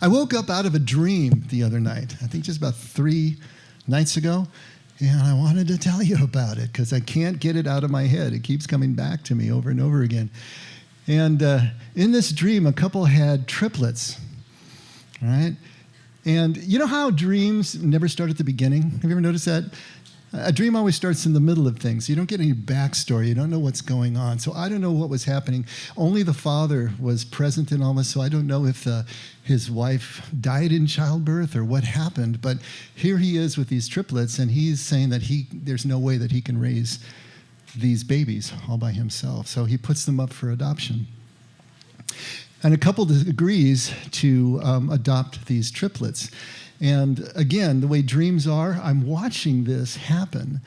I woke up out of a dream the other night, I think just about 3 nights ago, and I wanted to tell you about it because I can't get it out of my head. It keeps coming back to me over and over again. And in this dream, a couple had triplets, all right? And you know how dreams never start at the beginning? Have you ever noticed that? A dream always starts in the middle of things. You don't get any backstory. You don't know what's going on. So I don't know what was happening. Only the father was present in all this, so I don't know if his wife died in childbirth or what happened. But here he is with these triplets, and he's saying that there's no way that he can raise these babies all by himself. So he puts them up for adoption. And a couple agrees to adopt these triplets. And again, the way dreams are, I'm watching this happen,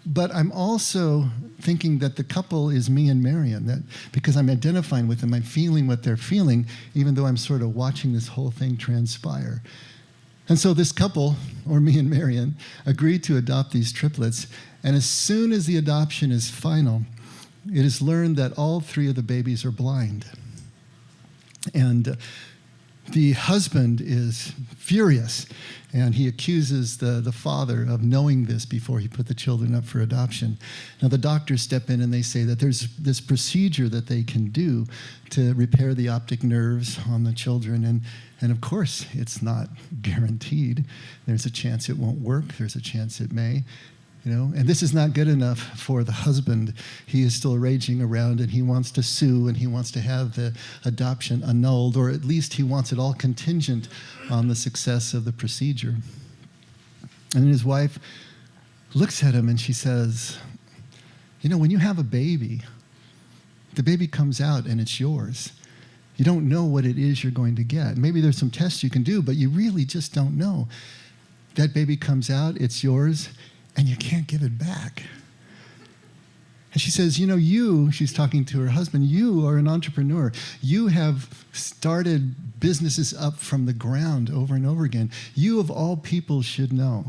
but I'm also thinking that the couple is me and Marion, that because I'm identifying with them, I'm feeling what they're feeling, even though I'm sort of watching this whole thing transpire. And so this couple, or me and Marion, agreed to adopt these triplets, and as soon as the adoption is final, it is learned that all 3 of the babies are blind. And the husband is furious, and he accuses the father of knowing this before he put the children up for adoption. Now, the doctors step in and they say that there's this procedure that they can do to repair the optic nerves on the children, and of course, it's not guaranteed. There's a chance it won't work. There's a chance it may. And this is not good enough for the husband. He is still raging around, and he wants to sue, and he wants to have the adoption annulled, or at least he wants it all contingent on the success of the procedure. And then his wife looks at him, and she says, when you have a baby, the baby comes out, and it's yours. You don't know what it is you're going to get. Maybe there's some tests you can do, but you really just don't know. That baby comes out, it's yours, and you can't give it back. And she says, she's talking to her husband, you are an entrepreneur. You have started businesses up from the ground over and over again. You, of all people, should know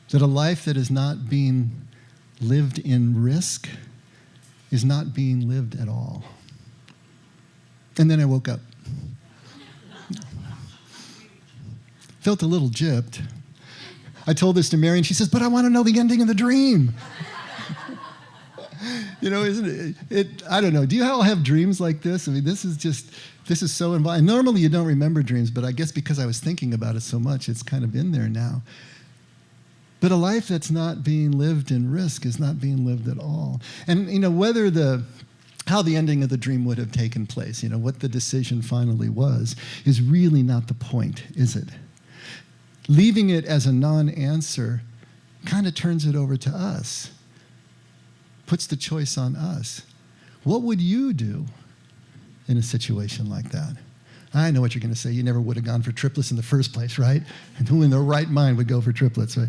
that a life that is not being lived in risk is not being lived at all. And then I woke up. Felt a little gypped. I told this to Mary, and she says, but I want to know the ending of the dream. Isn't it? I don't know. Do you all have dreams like this? I mean, this is so involved. Normally you don't remember dreams, but I guess because I was thinking about it so much, it's kind of in there now. But a life that's not being lived in risk is not being lived at all. And, how the ending of the dream would have taken place, what the decision finally was, is really not the point, is it? Leaving it as a non-answer kind of turns it over to us, puts the choice on us. What would you do in a situation like that? I know what you're going to say. You never would have gone for triplets in the first place, right? And who in their right mind would go for triplets, right?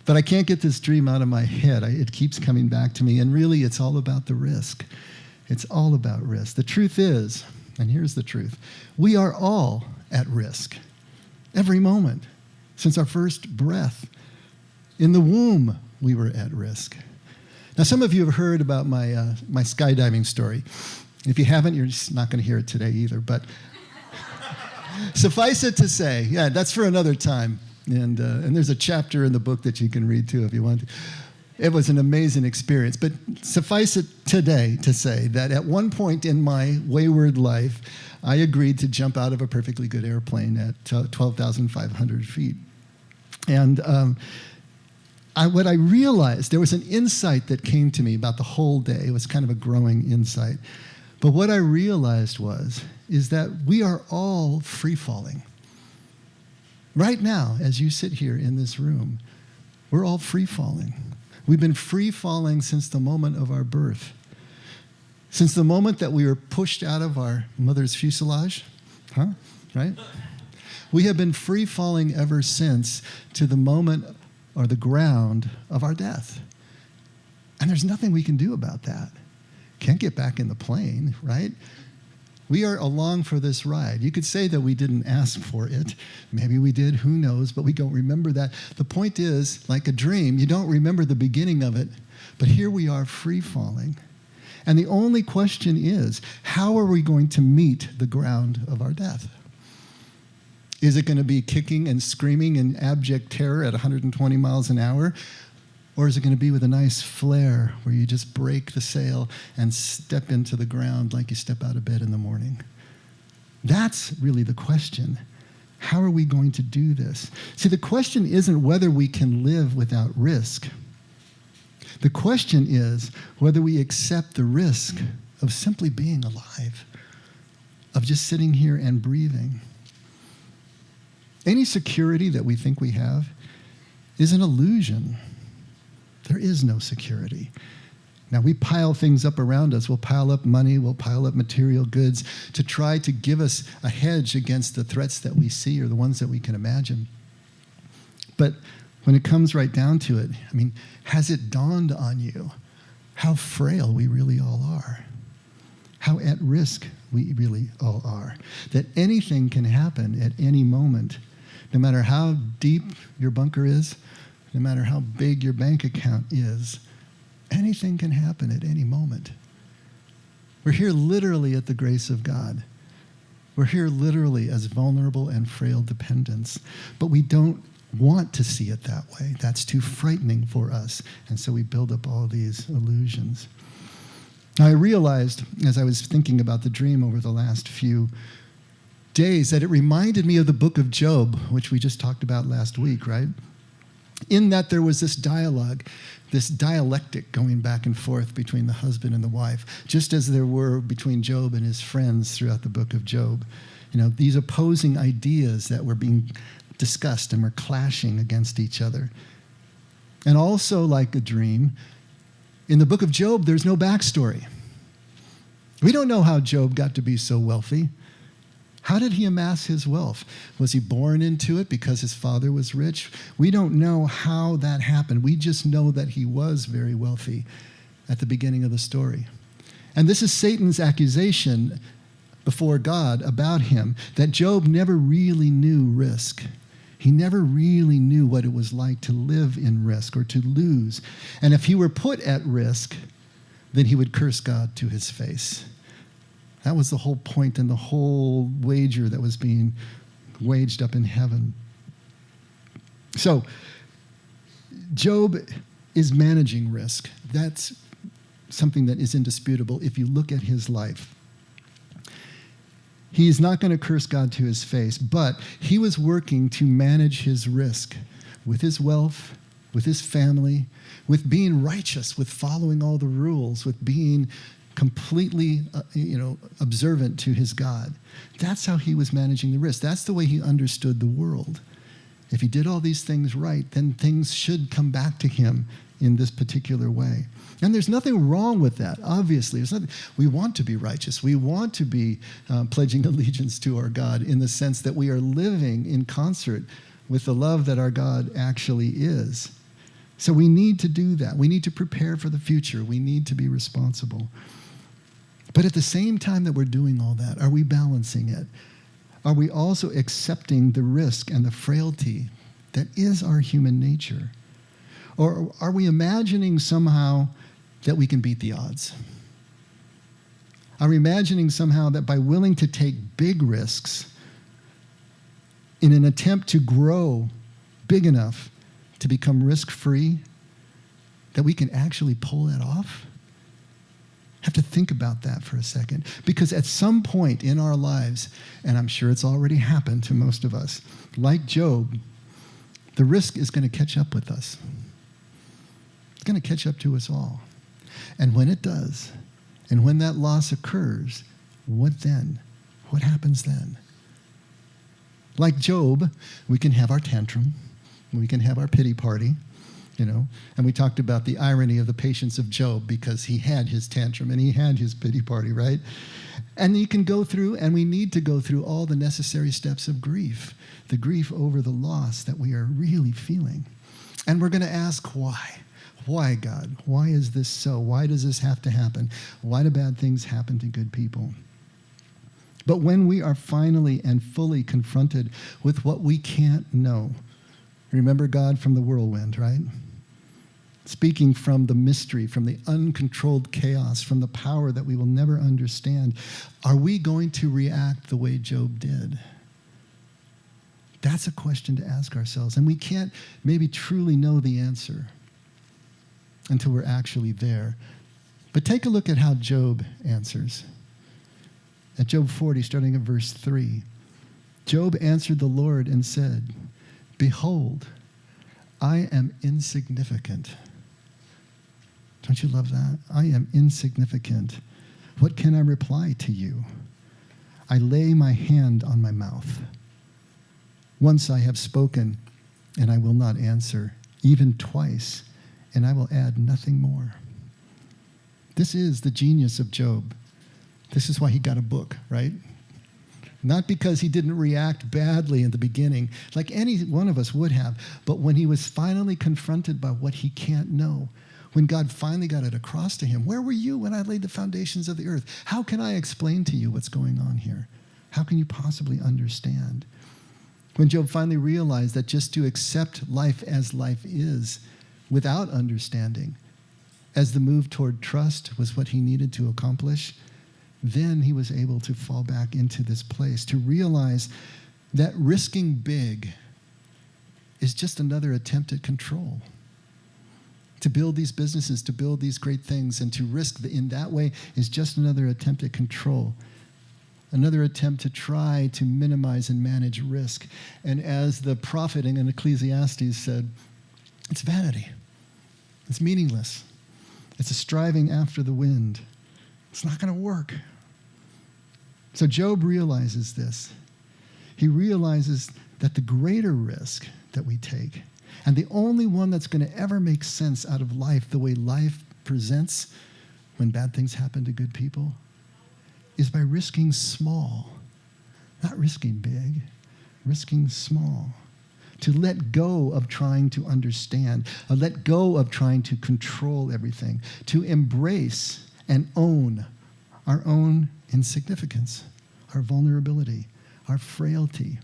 But I can't get this dream out of my head. It keeps coming back to me, and really it's all about the risk. It's all about risk. The truth is, and here's the truth, we are all at risk. Every moment, since our first breath. In the womb, we were at risk. Now, some of you have heard about my skydiving story. If you haven't, you're just not going to hear it today either. But suffice it to say, that's for another time. And there's a chapter in the book that you can read too if you want to. It was an amazing experience. But suffice it today to say that at one point in my wayward life, I agreed to jump out of a perfectly good airplane at 12,500 feet. And what I realized, there was an insight that came to me about the whole day. It was kind of a growing insight. But what I realized is that we are all free-falling. Right now, as you sit here in this room, we're all free-falling. We've been free-falling since the moment of our birth. Since the moment that we were pushed out of our mother's fuselage, right? We have been free-falling ever since to the moment or the ground of our death. And there's nothing we can do about that. Can't get back in the plane, right? We are along for this ride. You could say that we didn't ask for it. Maybe we did, who knows, but we don't remember that. The point is, like a dream, you don't remember the beginning of it, but here we are free-falling. And the only question is, how are we going to meet the ground of our death? Is it going to be kicking and screaming in abject terror at 120 miles an hour? Or is it going to be with a nice flare where you just break the sail and step into the ground like you step out of bed in the morning? That's really the question. How are we going to do this? See, the question isn't whether we can live without risk. The question is whether we accept the risk of simply being alive, of just sitting here and breathing. Any security that we think we have is an illusion. There is no security. Now, we pile things up around us. We'll pile up money, we'll pile up material goods to try to give us a hedge against the threats that we see or the ones that we can imagine. But when it comes right down to it, I mean, has it dawned on you how frail we really all are? How at risk we really all are? That anything can happen at any moment, no matter how deep your bunker is, no matter how big your bank account is, anything can happen at any moment. We're here literally at the grace of God. We're here literally as vulnerable and frail dependents, but we don't want to see it that way. That's too frightening for us, and so we build up all these illusions. Now, I realized as I was thinking about the dream over the last few days that it reminded me of the book of Job, which we just talked about last week, right? In that there was this dialogue, this dialectic going back and forth between the husband and the wife, just as there were between Job and his friends throughout the book of Job. You know, these opposing ideas that were being discussed and were clashing against each other. And also, like a dream, in the book of Job, there's no backstory. We don't know how Job got to be so wealthy. How did he amass his wealth? Was he born into it because his father was rich? We don't know how that happened. We just know that he was very wealthy at the beginning of the story. And this is Satan's accusation before God about him, that Job never really knew risk. He never really knew what it was like to live in risk or to lose. And if he were put at risk, then he would curse God to his face. That was the whole point and the whole wager that was being waged up in heaven. So, Job is managing risk. That's something that is indisputable if you look at his life. He's not going to curse God to his face, but he was working to manage his risk with his wealth, with his family, with being righteous, with following all the rules, with being completely observant to his God. That's how he was managing the risk. That's the way he understood the world. If he did all these things right, then things should come back to him in this particular way. And there's nothing wrong with that, obviously. We want to be righteous. We want to be pledging allegiance to our God in the sense that we are living in concert with the love that our God actually is. So we need to do that. We need to prepare for the future. We need to be responsible. But at the same time that we're doing all that, are we balancing it? Are we also accepting the risk and the frailty that is our human nature? Or are we imagining somehow that we can beat the odds? Are we imagining somehow that by willing to take big risks in an attempt to grow big enough to become risk-free, that we can actually pull that off? Have to think about that for a second. Because at some point in our lives, and I'm sure it's already happened to most of us, like Job, the risk is going to catch up with us. It's going to catch up to us all. And when it does, and when that loss occurs, what then? What happens then? Like Job, we can have our tantrum, we can have our pity party, and we talked about the irony of the patience of Job because he had his tantrum and he had his pity party, right? And you can go through, and we need to go through all the necessary steps of grief, the grief over the loss that we are really feeling. And we're going to ask why. Why, God? Why is this so? Why does this have to happen? Why do bad things happen to good people? But when we are finally and fully confronted with what we can't know, remember God from the whirlwind, right? speaking from the mystery, from the uncontrolled chaos, from the power that we will never understand, are we going to react the way Job did? That's a question to ask ourselves. And we can't maybe truly know the answer until we're actually there. But take a look at how Job answers. At Job 40, starting at verse 3, Job answered the Lord and said, "Behold, I am insignificant." Don't you love that? I am insignificant. What can I reply to you? I lay my hand on my mouth. Once I have spoken, and I will not answer, even twice, and I will add nothing more. This is the genius of Job. This is why he got a book, right? Not because he didn't react badly in the beginning, like any one of us would have, but when he was finally confronted by what he can't know, when God finally got it across to him, where were you when I laid the foundations of the earth? How can I explain to you what's going on here? How can you possibly understand? When Job finally realized that just to accept life as life is without understanding, as the move toward trust was what he needed to accomplish, then he was able to fall back into this place, to realize that risking big is just another attempt at control. To build these businesses, to build these great things, and to risk in that way is just another attempt at control. Another attempt to try to minimize and manage risk. And as the prophet in Ecclesiastes said, it's vanity. It's meaningless. It's a striving after the wind. It's not going to work. So Job realizes this. He realizes that the greater risk that we take, and the only one that's going to ever make sense out of life, the way life presents when bad things happen to good people, is by risking small. Not risking big, risking small. To let go of trying to understand, let go of trying to control everything, to embrace and own our own insignificance, our vulnerability, our frailty,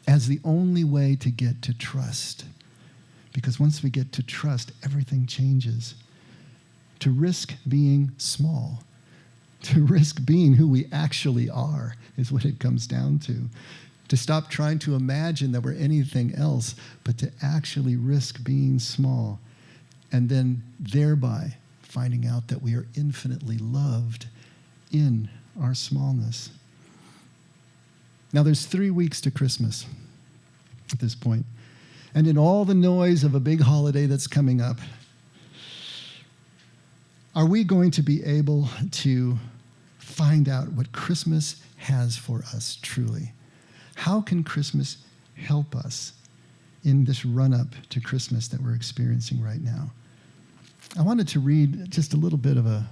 as the only way to get to trust. Because once we get to trust, everything changes. To risk being small, to risk being who we actually are is what it comes down to. To stop trying to imagine that we're anything else, but to actually risk being small, and then thereby finding out that we are infinitely loved in our smallness. Now, there's 3 weeks to Christmas at this point. And in all the noise of a big holiday that's coming up, are we going to be able to find out what Christmas has for us truly? How can Christmas help us in this run-up to Christmas that we're experiencing right now? I wanted to read just a little bit of a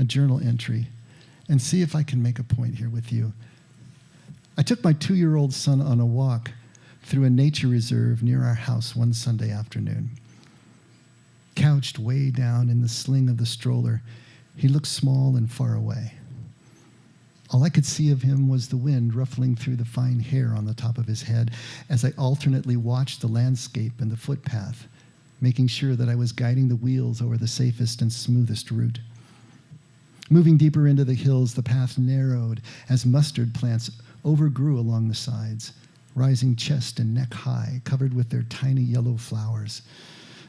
journal entry and see if I can make a point here with you. I took my 2-year-old son on a walk through a nature reserve near our house one Sunday afternoon. Couched way down in the sling of the stroller, he looked small and far away. All I could see of him was the wind ruffling through the fine hair on the top of his head as I alternately watched the landscape and the footpath, making sure that I was guiding the wheels over the safest and smoothest route. Moving deeper into the hills, the path narrowed as mustard plants overgrew along the sides, rising chest and neck high, covered with their tiny yellow flowers.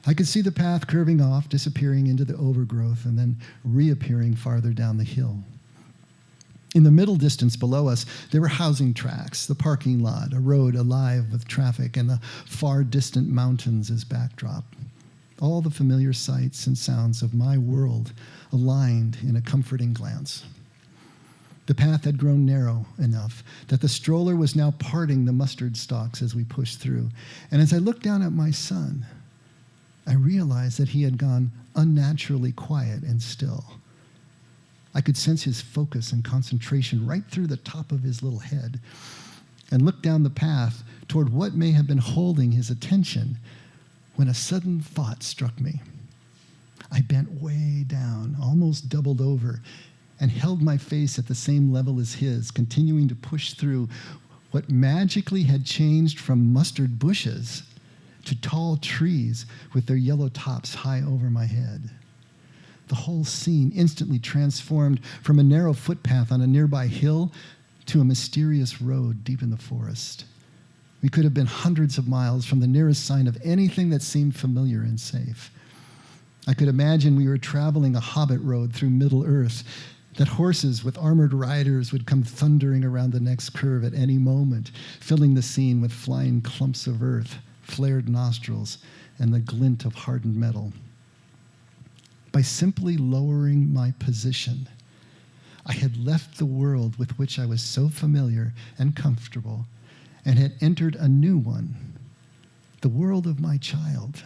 I could see the path curving off, disappearing into the overgrowth, and then reappearing farther down the hill. In the middle distance below us, there were housing tracks, the parking lot, a road alive with traffic, and the far distant mountains as backdrop. All the familiar sights and sounds of my world aligned in a comforting glance. The path had grown narrow enough that the stroller was now parting the mustard stalks as we pushed through. And as I looked down at my son, I realized that he had gone unnaturally quiet and still. I could sense his focus and concentration right through the top of his little head, and looked down the path toward what may have been holding his attention when a sudden thought struck me. I bent way down, almost doubled over, and held my face at the same level as his, continuing to push through what magically had changed from mustard bushes to tall trees with their yellow tops high over my head. The whole scene instantly transformed from a narrow footpath on a nearby hill to a mysterious road deep in the forest. We could have been hundreds of miles from the nearest sign of anything that seemed familiar and safe. I could imagine we were traveling a hobbit road through Middle Earth, that horses with armored riders would come thundering around the next curve at any moment, filling the scene with flying clumps of earth, flared nostrils, and the glint of hardened metal. By simply lowering my position, I had left the world with which I was so familiar and comfortable and had entered a new one, the world of my child,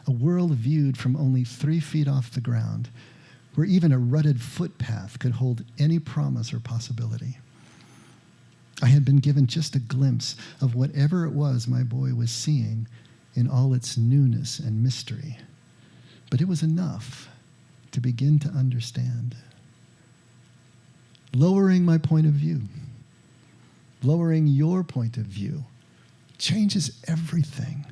a world viewed from only 3 feet off the ground, where even a rutted footpath could hold any promise or possibility. I had been given just a glimpse of whatever it was my boy was seeing in all its newness and mystery, but it was enough to begin to understand. Lowering my point of view, lowering your point of view, changes everything.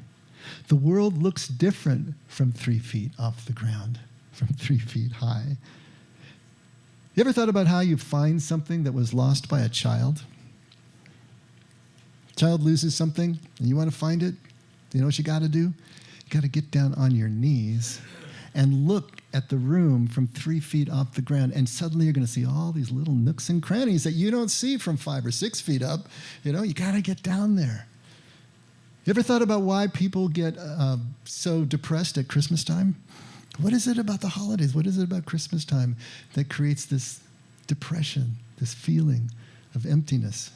The world looks different from 3 feet off the ground, from 3 feet high. You ever thought about how you find something that was lost by a child? Child loses something and you want to find it. You know what you got to do? You got to get down on your knees and look at the room from 3 feet off the ground, and suddenly you're going to see all these little nooks and crannies that you don't see from 5 or 6 feet up. You know, you got to get down there. You ever thought about why people get so depressed at Christmas time? What is it about the holidays? What is it about Christmas time that creates this depression, this feeling of emptiness?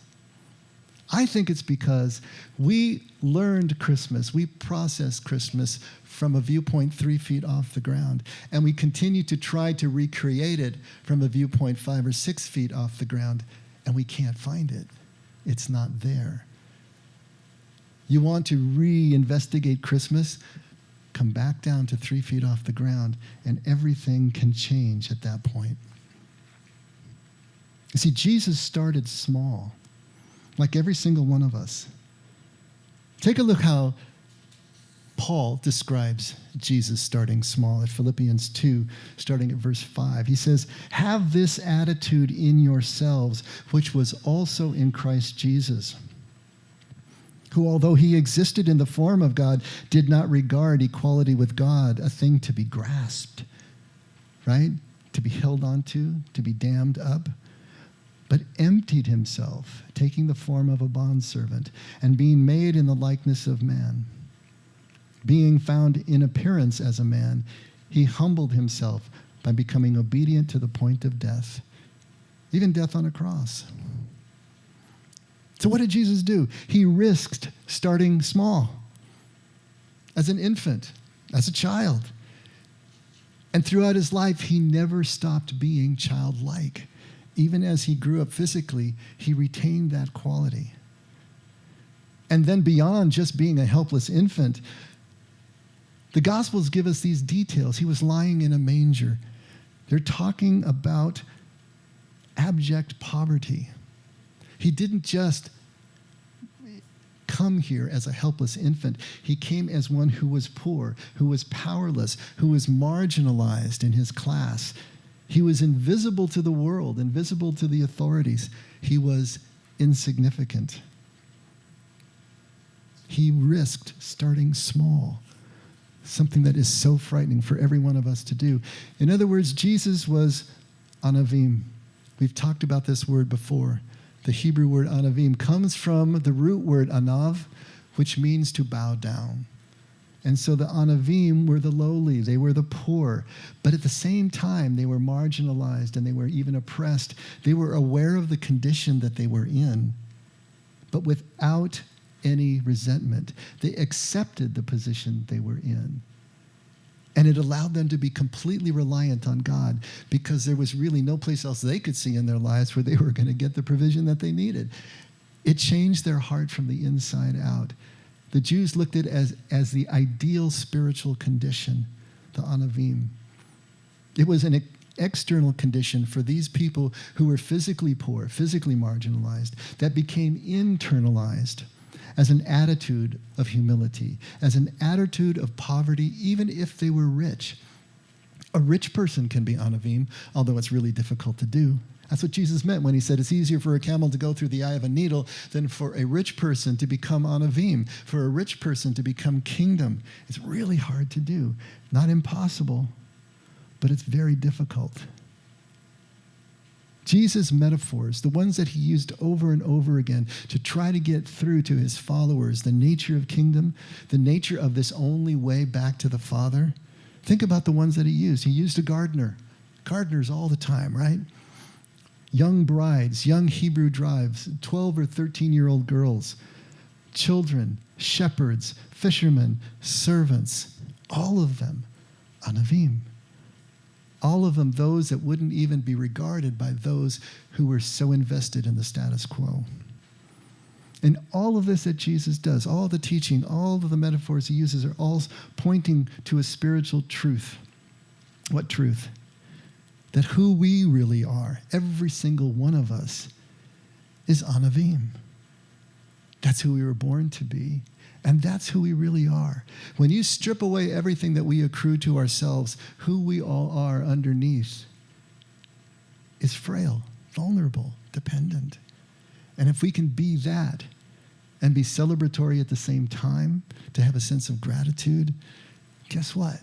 I think it's because we learned Christmas, we processed Christmas from a viewpoint 3 feet off the ground, and we continue to try to recreate it from a viewpoint 5 or 6 feet off the ground, and we can't find it. It's not there. You want to reinvestigate Christmas? Come back down to 3 feet off the ground, and everything can change at that point. You see, Jesus started small, like every single one of us. Take a look how Paul describes Jesus starting small at Philippians 2, starting at verse 5. He says, "Have this attitude in yourselves, which was also in Christ Jesus, who, although he existed in the form of God, did not regard equality with God a thing to be grasped," right? To be held onto, to be dammed up, but emptied himself, taking the form of a bondservant, and being made in the likeness of man. Being found in appearance as a man, he humbled himself by becoming obedient to the point of death, even death on a cross. So what did Jesus do? He risked starting small, as an infant, as a child. And throughout his life, he never stopped being childlike. Even as he grew up physically, he retained that quality. And then beyond just being a helpless infant, the Gospels give us these details. He was lying in a manger. They're talking about abject poverty. He didn't just come here as a helpless infant. He came as one who was poor, who was powerless, who was marginalized in his class. He was invisible to the world, invisible to the authorities. He was insignificant. He risked starting small, something that is so frightening for every one of us to do. In other words, Jesus was anavim. We've talked about this word before. The Hebrew word anavim comes from the root word anav, which means to bow down. And so the anavim were the lowly, they were the poor. But at the same time, they were marginalized and they were even oppressed. They were aware of the condition that they were in, but without any resentment. They accepted the position they were in. And it allowed them to be completely reliant on God, because there was really no place else they could see in their lives where they were going to get the provision that they needed. It changed their heart from the inside out. The Jews looked at it as the ideal spiritual condition, the anavim. It was an external condition for these people who were physically poor, physically marginalized, that became internalized as an attitude of humility, as an attitude of poverty, even if they were rich. A rich person can be anavim, although it's really difficult to do. That's what Jesus meant when he said it's easier for a camel to go through the eye of a needle than for a rich person to become anavim, for a rich person to become kingdom. It's really hard to do. Not impossible, but it's very difficult. Jesus' metaphors, the ones that he used over and over again to try to get through to his followers, the nature of kingdom, the nature of this only way back to the Father. Think about the ones that he used. He used a gardener. Gardeners all the time, right? Young brides, young Hebrew drives, 12 or 13-year-old girls, children, shepherds, fishermen, servants, all of them, anavim. All of them, those that wouldn't even be regarded by those who were so invested in the status quo. And all of this that Jesus does, all the teaching, all of the metaphors he uses are all pointing to a spiritual truth. What truth? That who we really are, every single one of us, is anavim. That's who we were born to be. And that's who we really are. When you strip away everything that we accrue to ourselves, who we all are underneath is frail, vulnerable, dependent. And if we can be that and be celebratory at the same time, to have a sense of gratitude, guess what?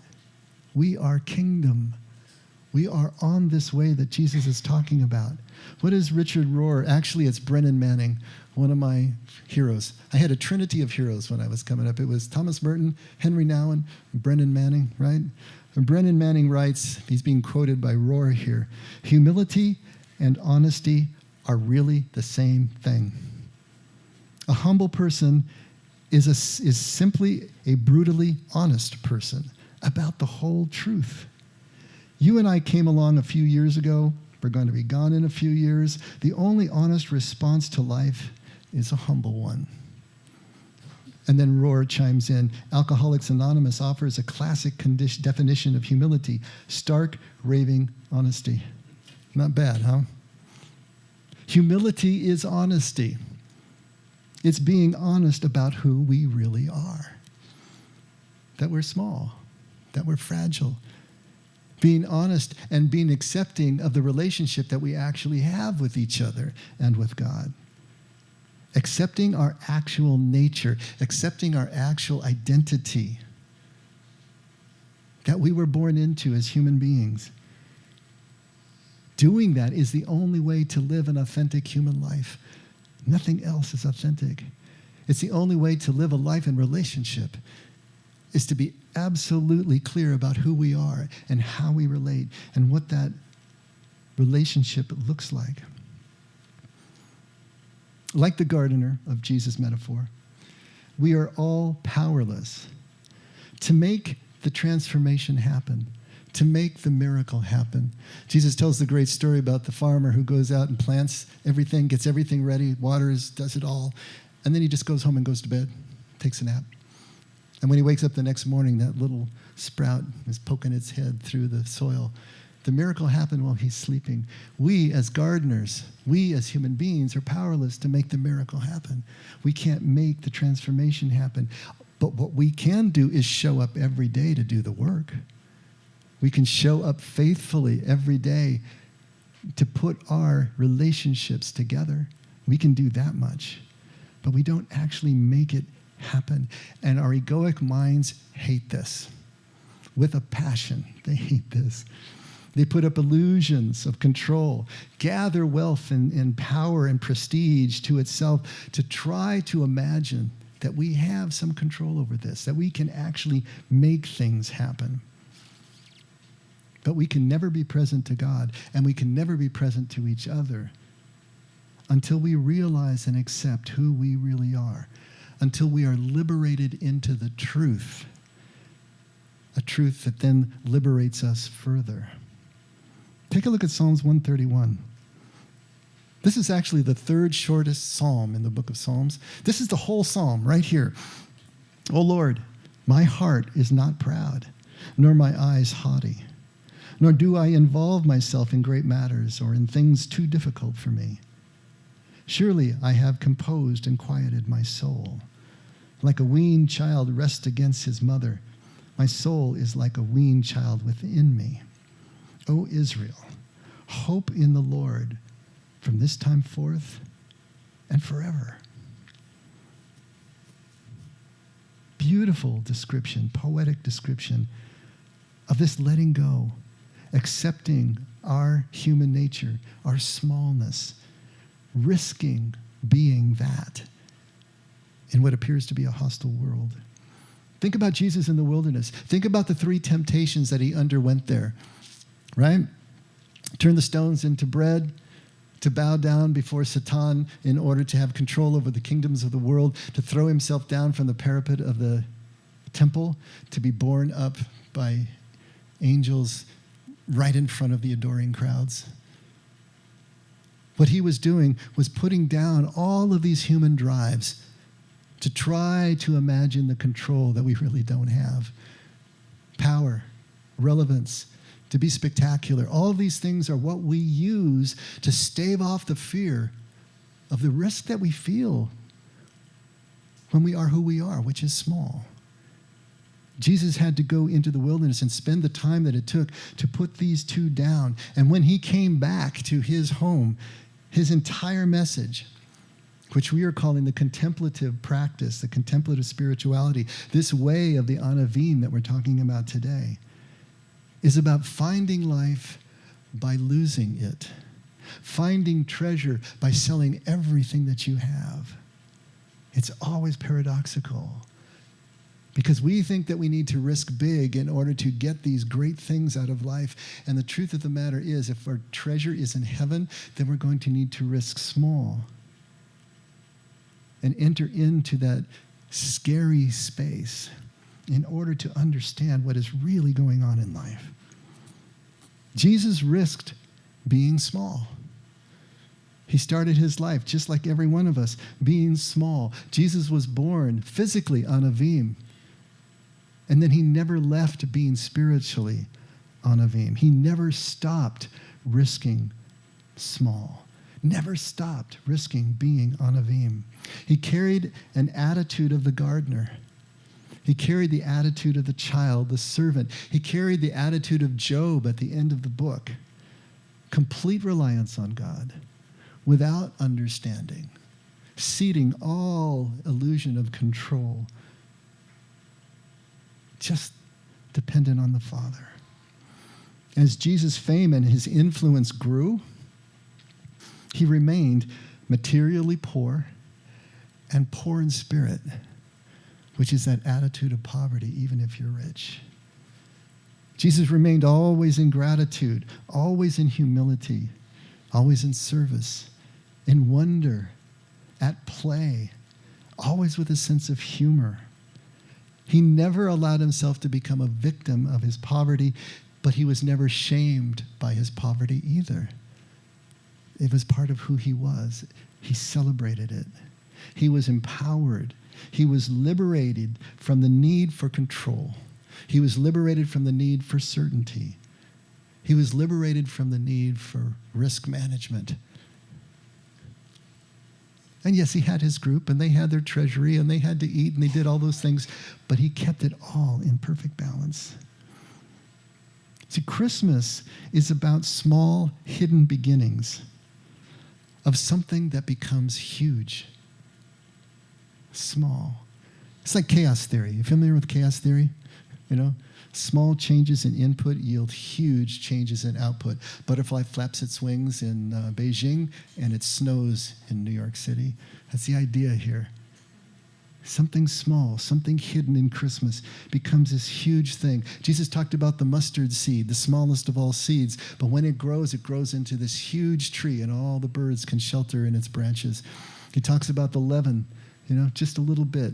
We are kingdom. We are on this way that Jesus is talking about. What is Richard Rohr? Actually, it's Brennan Manning, one of my heroes. I had a trinity of heroes when I was coming up. It was Thomas Merton, Henry Nouwen, Brennan Manning, right? And Brennan Manning writes, he's being quoted by Rohr here, humility and honesty are really the same thing. A humble person is simply a brutally honest person about the whole truth. You and I came along a few years ago. We're going to be gone in a few years. The only honest response to life is a humble one. And then Rohr chimes in. Alcoholics Anonymous offers a classic definition of humility: stark, raving honesty. Not bad, huh? Humility is honesty. It's being honest about who we really are. That we're small, that we're fragile. Being honest and being accepting of the relationship that we actually have with each other and with God. Accepting our actual nature, accepting our actual identity that we were born into as human beings. Doing that is the only way to live an authentic human life. Nothing else is authentic. It's the only way to live a life in relationship, is to be absolutely clear about who we are and how we relate and what that relationship looks like. Like the gardener of Jesus' metaphor, we are all powerless to make the transformation happen, to make the miracle happen. Jesus tells the great story about the farmer who goes out and plants everything, gets everything ready, waters, does it all, and then he just goes home and goes to bed, takes a nap. And when he wakes up the next morning, that little sprout is poking its head through the soil. The miracle happened while he's sleeping. We as gardeners, we as human beings are powerless to make the miracle happen. We can't make the transformation happen. But what we can do is show up every day to do the work. We can show up faithfully every day to put our relationships together. We can do that much. But we don't actually make it happen. And our egoic minds hate this. With a passion, they hate this. They put up illusions of control, gather wealth and power and prestige to itself to try to imagine that we have some control over this, that we can actually make things happen. But we can never be present to God, and we can never be present to each other until we realize and accept who we really are, until we are liberated into the truth, a truth that then liberates us further. Take a look at Psalms 131. This is actually the third shortest psalm in the book of Psalms. This is the whole psalm right here. O Lord, my heart is not proud, nor my eyes haughty, nor do I involve myself in great matters or in things too difficult for me. Surely I have composed and quieted my soul. Like a weaned child rests against his mother, my soul is like a weaned child within me. O Israel, hope in the Lord from this time forth and forever. Beautiful description, poetic description of this letting go, accepting our human nature, our smallness, risking being that in what appears to be a hostile world. Think about Jesus in the wilderness. Think about the 3 temptations that he underwent there, right? Turn the stones into bread, to bow down before Satan in order to have control over the kingdoms of the world, to throw himself down from the parapet of the temple, to be borne up by angels right in front of the adoring crowds. What he was doing was putting down all of these human drives to try to imagine the control that we really don't have. Power, relevance, to be spectacular. All these things are what we use to stave off the fear of the risk that we feel when we are who we are, which is small. Jesus had to go into the wilderness and spend the time that it took to put these 2 down. And when he came back to his home, his entire message, which we are calling the contemplative practice, the contemplative spirituality, this way of the anavim that we're talking about today, is about finding life by losing it, finding treasure by selling everything that you have. It's always paradoxical because we think that we need to risk big in order to get these great things out of life. And the truth of the matter is, if our treasure is in heaven, then we're going to need to risk small and enter into that scary space in order to understand what is really going on in life. Jesus risked being small. He started his life, just like every one of us, being small. Jesus was born physically on Avim, and then he never left being spiritually on Avim. He never stopped risking small. Never stopped risking being on Avim. He carried an attitude of the gardener. He carried the attitude of the child, the servant. He carried the attitude of Job at the end of the book. Complete reliance on God, without understanding, ceding all illusion of control, just dependent on the Father. As Jesus' fame and his influence grew, he remained materially poor and poor in spirit, which is that attitude of poverty, even if you're rich. Jesus remained always in gratitude, always in humility, always in service, in wonder, at play, always with a sense of humor. He never allowed himself to become a victim of his poverty, but he was never shamed by his poverty either. It was part of who he was. He celebrated it. He was empowered. He was liberated from the need for control. He was liberated from the need for certainty. He was liberated from the need for risk management. And yes, he had his group, and they had their treasury, and they had to eat, and they did all those things, but he kept it all in perfect balance. See, Christmas is about small, hidden beginnings of something that becomes huge. Small. It's like chaos theory. You familiar with chaos theory? You know, small changes in input yield huge changes in output. Butterfly flaps its wings in Beijing, and it snows in New York City. That's the idea here. Something small, something hidden in Christmas becomes this huge thing. Jesus talked about the mustard seed, the smallest of all seeds, but when it grows into this huge tree, and all the birds can shelter in its branches. He talks about the leaven, just a little bit,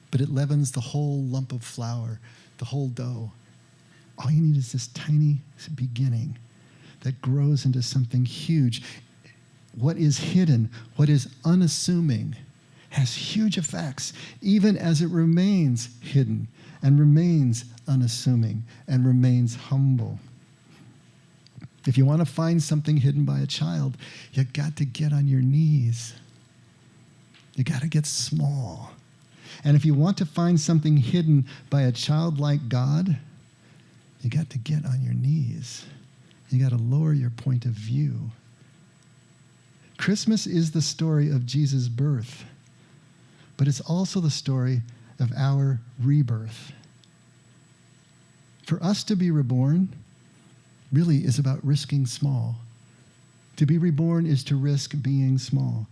but it leavens the whole lump of flour, the whole dough. All you need is this tiny beginning that grows into something huge. What is hidden, what is unassuming, has huge effects, even as it remains hidden and remains unassuming and remains humble. If you want to find something hidden by a child, you got to get on your knees. You got to get small. And if you want to find something hidden by a childlike God, you got to get on your knees. You got to lower your point of view. Christmas is the story of Jesus' birth, but it's also the story of our rebirth. For us to be reborn really is about risking small. To be reborn is to risk being small.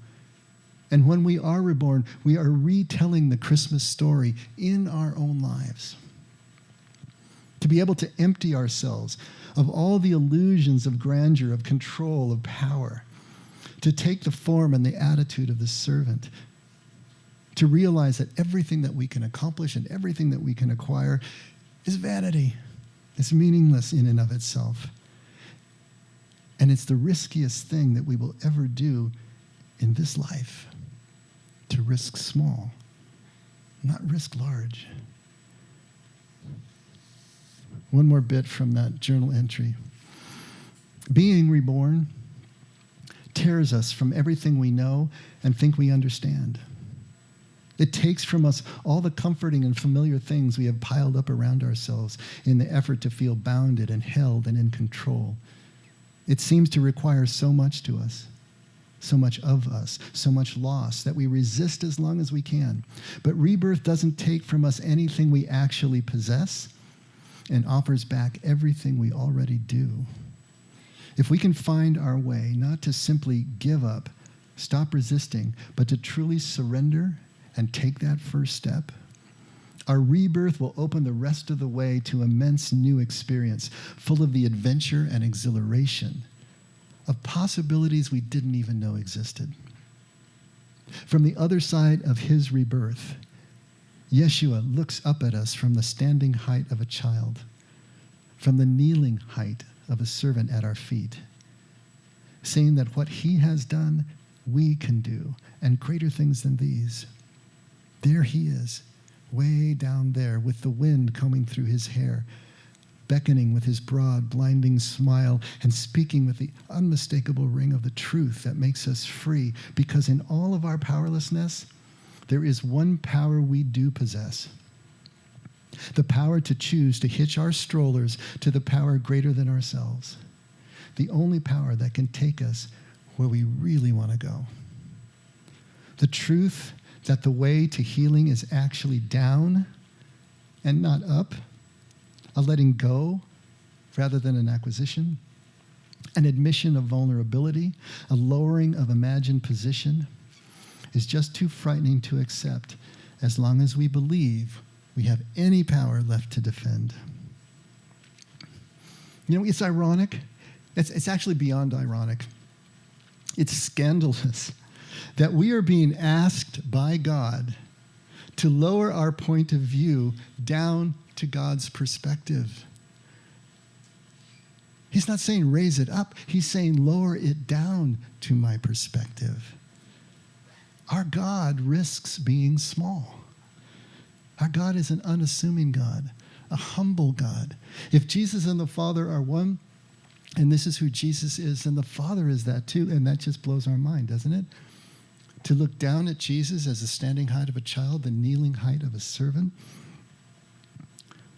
And when we are reborn, we are retelling the Christmas story in our own lives. To be able to empty ourselves of all the illusions of grandeur, of control, of power. To take the form and the attitude of the servant. To realize that everything that we can accomplish and everything that we can acquire is vanity. It's meaningless in and of itself. And it's the riskiest thing that we will ever do in this life. To risk small, not risk large. One more bit from that journal entry. Being reborn tears us from everything we know and think we understand. It takes from us all the comforting and familiar things we have piled up around ourselves in the effort to feel bounded and held and in control. It seems to require so much to us. So much of us, so much loss that we resist as long as we can. But rebirth doesn't take from us anything we actually possess and offers back everything we already do. If we can find our way, not to simply give up, stop resisting, but to truly surrender and take that first step, our rebirth will open the rest of the way to immense new experience, full of the adventure and exhilaration of possibilities we didn't even know existed. From the other side of his rebirth, Yeshua looks up at us from the standing height of a child, from the kneeling height of a servant at our feet, saying that what he has done, we can do, and greater things than these. There he is, way down there with the wind combing through his hair, beckoning with his broad, blinding smile and speaking with the unmistakable ring of the truth that makes us free, because in all of our powerlessness, there is one power we do possess. The power to choose to hitch our strollers to the power greater than ourselves. The only power that can take us where we really want to go. The truth that the way to healing is actually down and not up. A letting go rather than an acquisition, an admission of vulnerability, a lowering of imagined position is just too frightening to accept as long as we believe we have any power left to defend. You know, it's ironic. It's actually beyond ironic. It's scandalous that we are being asked by God to lower our point of view down to God's perspective. He's not saying raise it up. He's saying lower it down to my perspective. Our God risks being small. Our God is an unassuming God, a humble God. If Jesus and the Father are one, and this is who Jesus is, then the Father is that too, and that just blows our mind, doesn't it? To look down at Jesus as the standing height of a child, the kneeling height of a servant.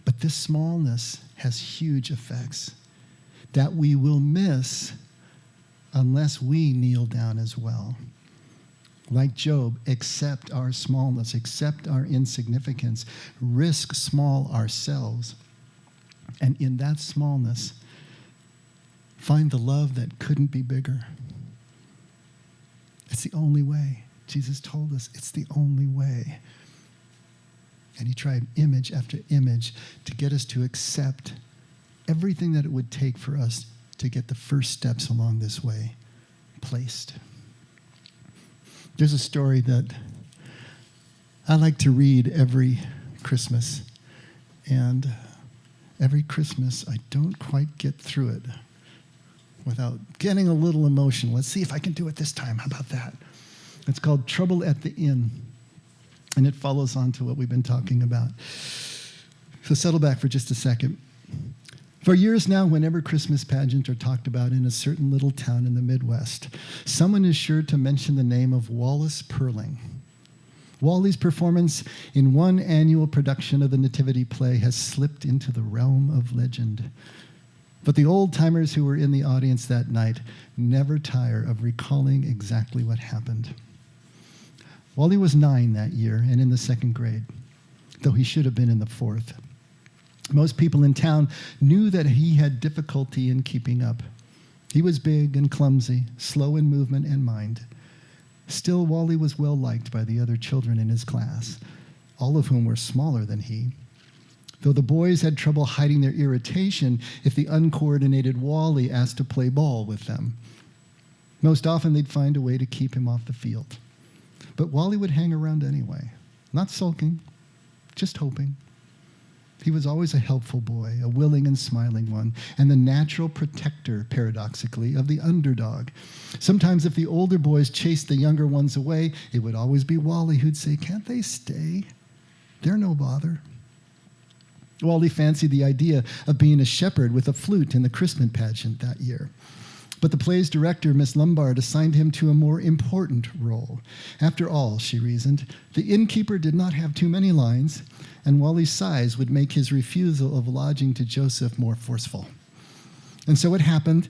But this smallness has huge effects that we will miss unless we kneel down as well. Like Job, accept our smallness, accept our insignificance, risk small ourselves, and in that smallness, find the love that couldn't be bigger. It's the only way. Jesus told us it's the only way. And he tried image after image to get us to accept everything that it would take for us to get the first steps along this way placed. There's a story that I like to read every Christmas. And every Christmas, I don't quite get through it without getting a little emotional. Let's see if I can do it this time. How about that? It's called Trouble at the Inn. And it follows on to what we've been talking about. So settle back for just a second. For years now, whenever Christmas pageants are talked about in a certain little town in the Midwest, someone is sure to mention the name of Wallace Perling. Wally's performance in one annual production of the Nativity play has slipped into the realm of legend. But the old-timers who were in the audience that night never tire of recalling exactly what happened. Wally was 9 that year and in the 2nd grade, though he should have been in the 4th. Most people in town knew that he had difficulty in keeping up. He was big and clumsy, slow in movement and mind. Still, Wally was well liked by the other children in his class, all of whom were smaller than he. Though the boys had trouble hiding their irritation if the uncoordinated Wally asked to play ball with them. Most often they'd find a way to keep him off the field. But Wally would hang around anyway, not sulking, just hoping. He was always a helpful boy, a willing and smiling one, and the natural protector, paradoxically, of the underdog. Sometimes if the older boys chased the younger ones away, it would always be Wally who'd say, "Can't they stay? They're no bother." Wally fancied the idea of being a shepherd with a flute in the Christmas pageant that year. But the play's director, Miss Lombard, assigned him to a more important role. After all, she reasoned, the innkeeper did not have too many lines, and Wally's size would make his refusal of lodging to Joseph more forceful. And so it happened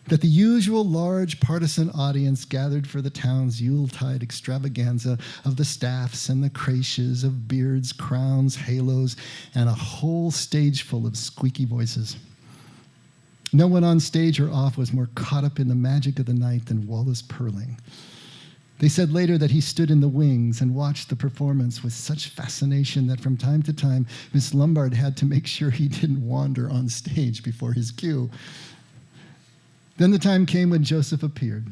that the usual large partisan audience gathered for the town's Yuletide extravaganza of the staffs and the creches of beards, crowns, halos, and a whole stage full of squeaky voices. No one on stage or off was more caught up in the magic of the night than Wallace Perling. They said later that he stood in the wings and watched the performance with such fascination that from time to time, Miss Lombard had to make sure he didn't wander on stage before his cue. Then the time came when Joseph appeared,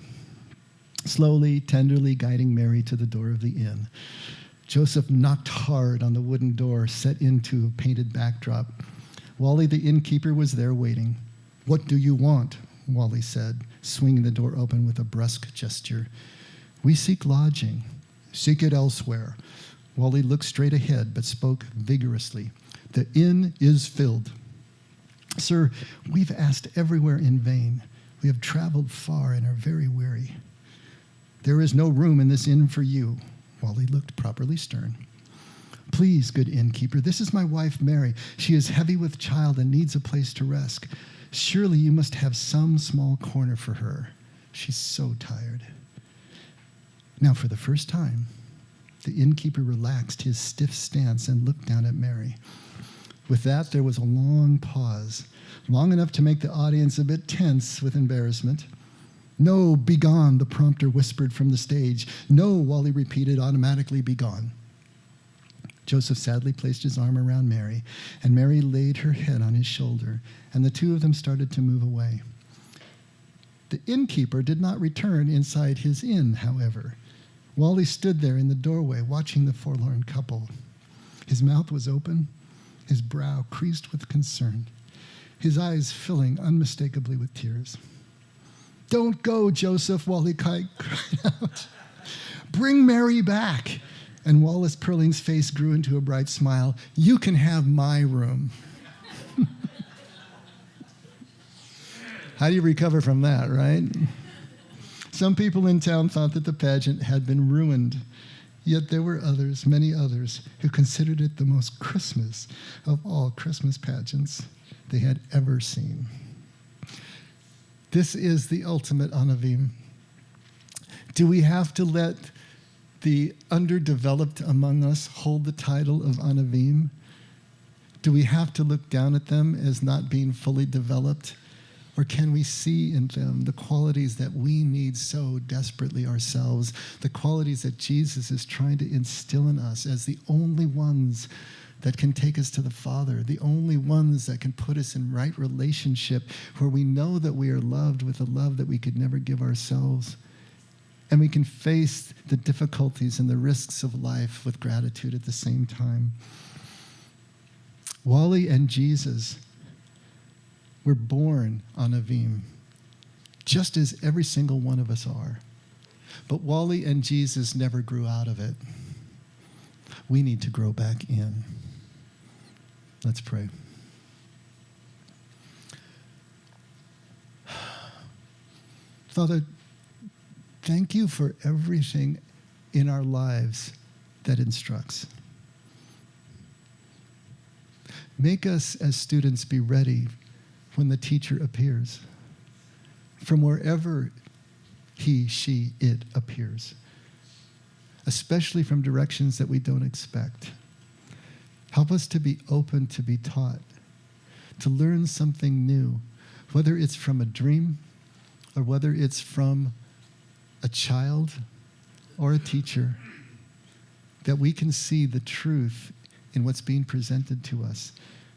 slowly, tenderly guiding Mary to the door of the inn. Joseph knocked hard on the wooden door set into a painted backdrop. Wally, the innkeeper, was there waiting. "What do you want?" Wally said, swinging the door open with a brusque gesture. "We seek lodging." "Seek it elsewhere." Wally looked straight ahead but spoke vigorously. "The inn is filled." "Sir, we've asked everywhere in vain. We have traveled far and are very weary." "There is no room in this inn for you." Wally looked properly stern. "Please, good innkeeper, this is my wife, Mary. She is heavy with child and needs a place to rest. Surely you must have some small corner for her. She's so tired." Now, for the first time, the innkeeper relaxed his stiff stance and looked down at Mary. With that, there was a long pause, long enough to make the audience a bit tense with embarrassment. "No, begone," the prompter whispered from the stage. "No," Wally repeated, automatically, "begone." Joseph sadly placed his arm around Mary, and Mary laid her head on his shoulder, and the two of them started to move away. The innkeeper did not return inside his inn, however. Wally stood there in the doorway, watching the forlorn couple. His mouth was open, his brow creased with concern, his eyes filling unmistakably with tears. "Don't go, Joseph," Wally cried out. "Bring Mary back." And Wallace Perling's face grew into a bright smile. "You can have my room." How do you recover from that, right? Some people in town thought that the pageant had been ruined. Yet there were others, many others, who considered it the most Christmas of all Christmas pageants they had ever seen. This is the ultimate anavim. Do we have to let the underdeveloped among us hold the title of anavim? Do we have to look down at them as not being fully developed? Or can we see in them the qualities that we need so desperately ourselves, the qualities that Jesus is trying to instill in us as the only ones that can take us to the Father, the only ones that can put us in right relationship where we know that we are loved with a love that we could never give ourselves, and we can face the difficulties and the risks of life with gratitude at the same time. Wally and Jesus were born anavim, just as every single one of us are. But Wally and Jesus never grew out of it. We need to grow back in. Let's pray. Father, thank you for everything in our lives that instructs. Make us as students be ready when the teacher appears, from wherever he, she, it appears, especially from directions that we don't expect. Help us to be open to be taught, to learn something new, whether it's from a dream or whether it's from a child or a teacher, that we can see the truth in what's being presented to us,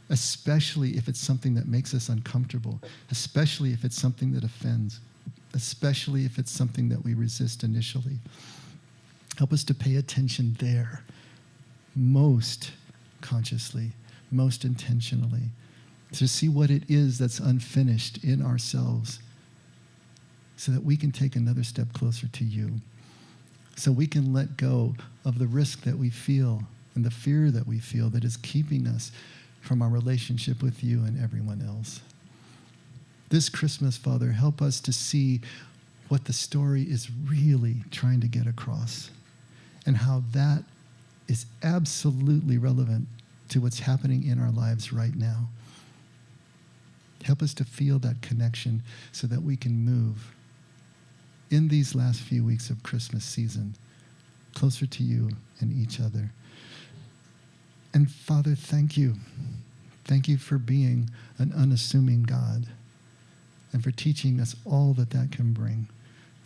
especially if it's something that makes us uncomfortable, especially if it's something that offends, especially if it's something that we resist initially. Help us to pay attention there, most consciously, most intentionally, to see what it is that's unfinished in ourselves so that we can take another step closer to you, so we can let go of the risk that we feel and the fear that we feel that is keeping us from our relationship with you and everyone else. This Christmas, Father, help us to see what the story is really trying to get across and how that is absolutely relevant to what's happening in our lives right now. Help us to feel that connection so that we can move in these last few weeks of Christmas season closer to you and each other. And Father, thank you. Thank you for being an unassuming God and for teaching us all that that can bring.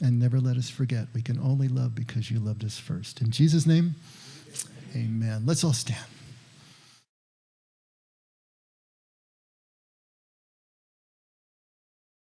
And never let us forget, we can only love because you loved us first. In Jesus' name, amen. Let's all stand.